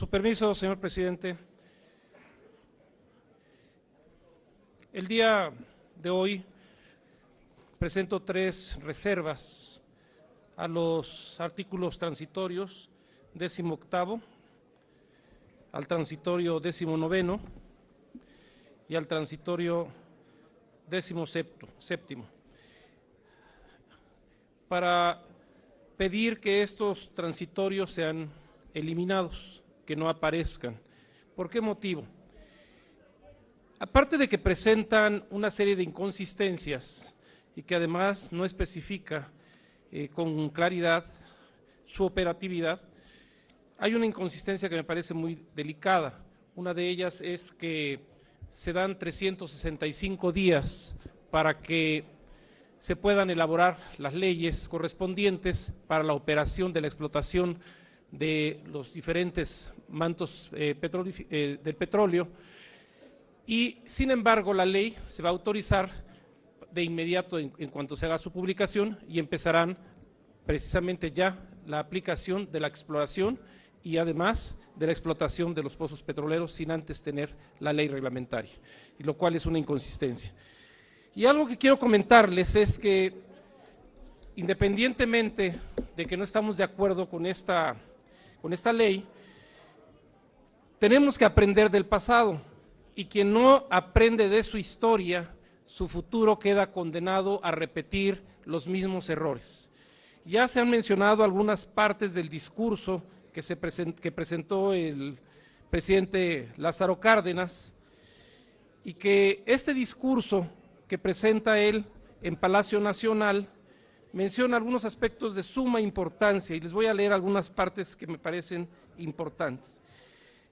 su permiso, señor presidente, el día de hoy presento 3 reservas a los artículos transitorios 18º, al transitorio 19º y al transitorio 17º, para pedir que estos transitorios sean eliminados, que no aparezcan. ¿Por qué motivo? Aparte de que presentan una serie de inconsistencias y que además no especifica con claridad su operatividad, hay una inconsistencia que me parece muy delicada. Una de ellas es que se dan 365 días para que se puedan elaborar las leyes correspondientes para la operación de la explotación de los diferentes mantos del petróleo, y sin embargo la ley se va a autorizar de inmediato en cuanto se haga su publicación, y empezarán precisamente ya la aplicación de la exploración y además de la explotación de los pozos petroleros sin antes tener la ley reglamentaria, y lo cual es una inconsistencia. Y algo que quiero comentarles es que, independientemente de que no estamos de acuerdo con esta ley, tenemos que aprender del pasado, y quien no aprende de su historia, su futuro queda condenado a repetir los mismos errores. Ya se han mencionado algunas partes del discurso que presentó el presidente Lázaro Cárdenas, y que este discurso que presenta él en Palacio Nacional menciona algunos aspectos de suma importancia, y les voy a leer algunas partes que me parecen importantes.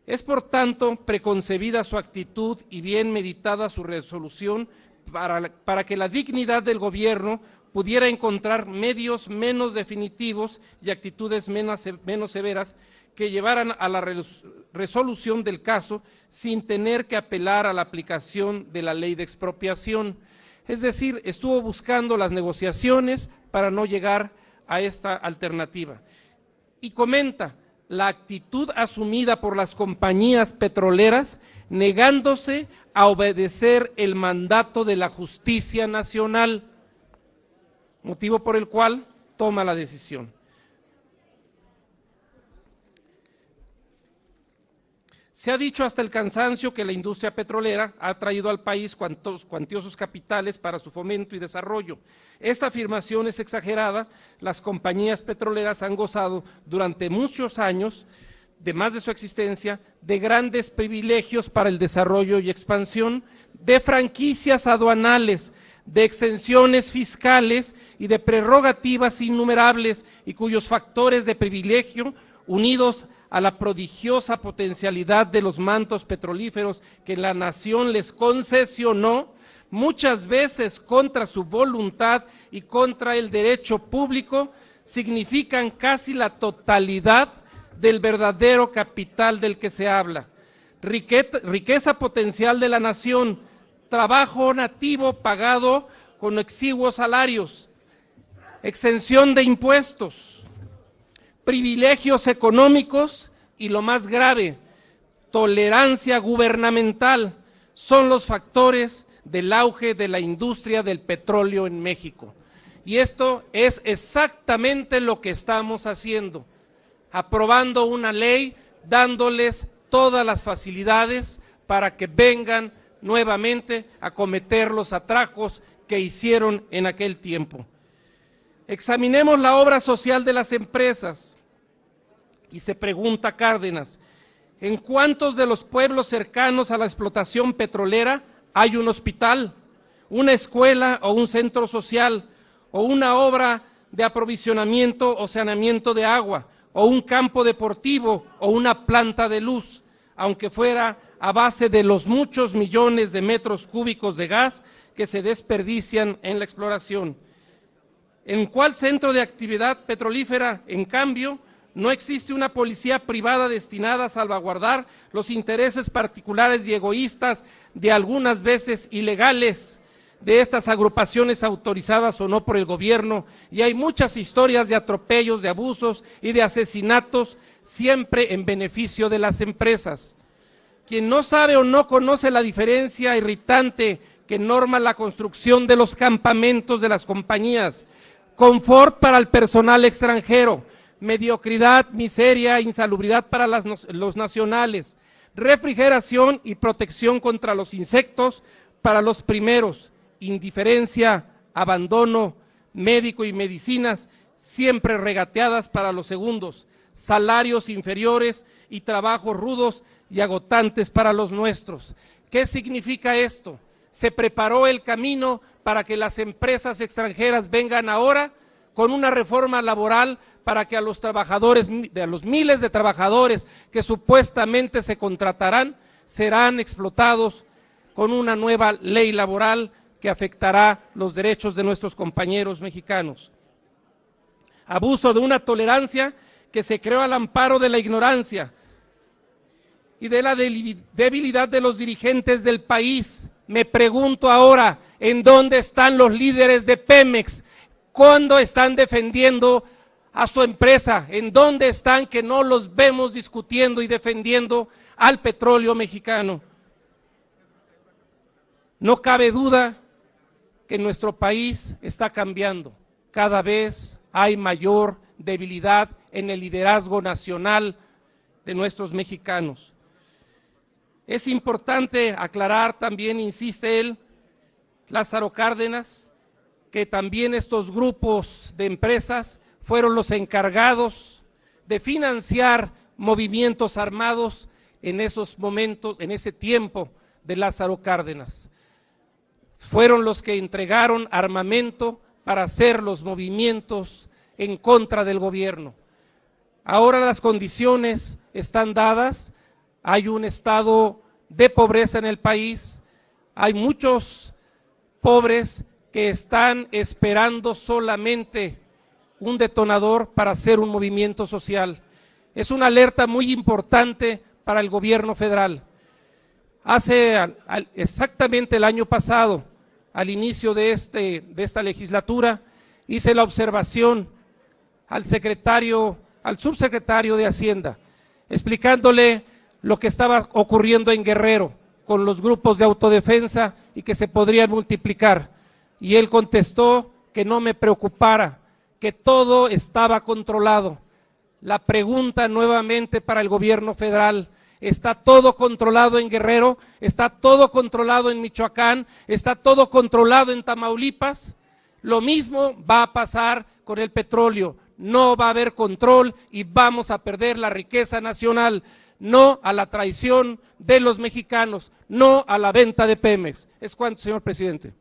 Es por tanto preconcebida su actitud y bien meditada su resolución para que la dignidad del gobierno pudiera encontrar medios menos definitivos y actitudes menos severas que llevaran a la resolución del caso sin tener que apelar a la aplicación de la ley de expropiación. Es decir, estuvo buscando las negociaciones para no llegar a esta alternativa. Y comenta la actitud asumida por las compañías petroleras negándose a obedecer el mandato de la justicia nacional, motivo por el cual toma la decisión. Se ha dicho hasta el cansancio que la industria petrolera ha traído al país cuantiosos capitales para su fomento y desarrollo. Esta afirmación es exagerada. Las compañías petroleras han gozado durante muchos años, de más de su existencia, de grandes privilegios para el desarrollo y expansión, de franquicias aduanales, de exenciones fiscales y de prerrogativas innumerables, y cuyos factores de privilegio, unidos a la prodigiosa potencialidad de los mantos petrolíferos que la nación les concesionó, muchas veces contra su voluntad y contra el derecho público, significan casi la totalidad del verdadero capital del que se habla. Riqueza potencial de la nación, trabajo nativo pagado con exiguos salarios, exención de impuestos, privilegios económicos y, lo más grave, tolerancia gubernamental, son los factores del auge de la industria del petróleo en México. Y esto es exactamente lo que estamos haciendo, aprobando una ley, dándoles todas las facilidades para que vengan nuevamente a cometer los atracos que hicieron en aquel tiempo. Examinemos la obra social de las empresas. Y se pregunta Cárdenas, ¿en cuántos de los pueblos cercanos a la explotación petrolera hay un hospital, una escuela o un centro social, o una obra de aprovisionamiento o saneamiento de agua, o un campo deportivo o una planta de luz, aunque fuera a base de los muchos millones de metros cúbicos de gas que se desperdician en la exploración? ¿En cuál centro de actividad petrolífera, en cambio, no existe una policía privada destinada a salvaguardar los intereses particulares y egoístas, de algunas veces ilegales, de estas agrupaciones autorizadas o no por el gobierno? Y hay muchas historias de atropellos, de abusos y de asesinatos siempre en beneficio de las empresas. Quien no sabe o no conoce la diferencia irritante que norma la construcción de los campamentos de las compañías, confort para el personal extranjero, mediocridad, miseria, insalubridad para los nacionales, refrigeración y protección contra los insectos para los primeros, indiferencia, abandono médico y medicinas siempre regateadas para los segundos, salarios inferiores y trabajos rudos y agotantes para los nuestros. ¿Qué significa esto? Se preparó el camino para que las empresas extranjeras vengan ahora con una reforma laboral para que a los trabajadores, a los miles de trabajadores que supuestamente se contratarán, serán explotados con una nueva ley laboral que afectará los derechos de nuestros compañeros mexicanos. Abuso de una tolerancia que se creó al amparo de la ignorancia y de la debilidad de los dirigentes del país. Me pregunto ahora, ¿en dónde están los líderes de Pemex? ¿Cuándo están defendiendo a su empresa? ¿En dónde están que no los vemos discutiendo y defendiendo al petróleo mexicano? No cabe duda que nuestro país está cambiando. Cada vez hay mayor debilidad en el liderazgo nacional de nuestros mexicanos. Es importante aclarar también, insiste él, Lázaro Cárdenas, que también estos grupos de empresas fueron los encargados de financiar movimientos armados en esos momentos, en ese tiempo de Lázaro Cárdenas. Fueron los que entregaron armamento para hacer los movimientos en contra del gobierno. Ahora las condiciones están dadas, hay un estado de pobreza en el país, hay muchos pobres que están esperando solamente un detonador para hacer un movimiento social. Es una alerta muy importante para el gobierno federal. Exactamente el año pasado, al inicio de esta legislatura, hice la observación al subsecretario de Hacienda, explicándole lo que estaba ocurriendo en Guerrero con los grupos de autodefensa y que se podrían multiplicar. Y él contestó que no me preocupara, que todo estaba controlado. La pregunta nuevamente para el gobierno federal: ¿está todo controlado en Guerrero? ¿Está todo controlado en Michoacán? ¿Está todo controlado en Tamaulipas? Lo mismo va a pasar con el petróleo. No va a haber control y vamos a perder la riqueza nacional. No a la traición de los mexicanos, no a la venta de Pemex. Es cuanto, señor presidente.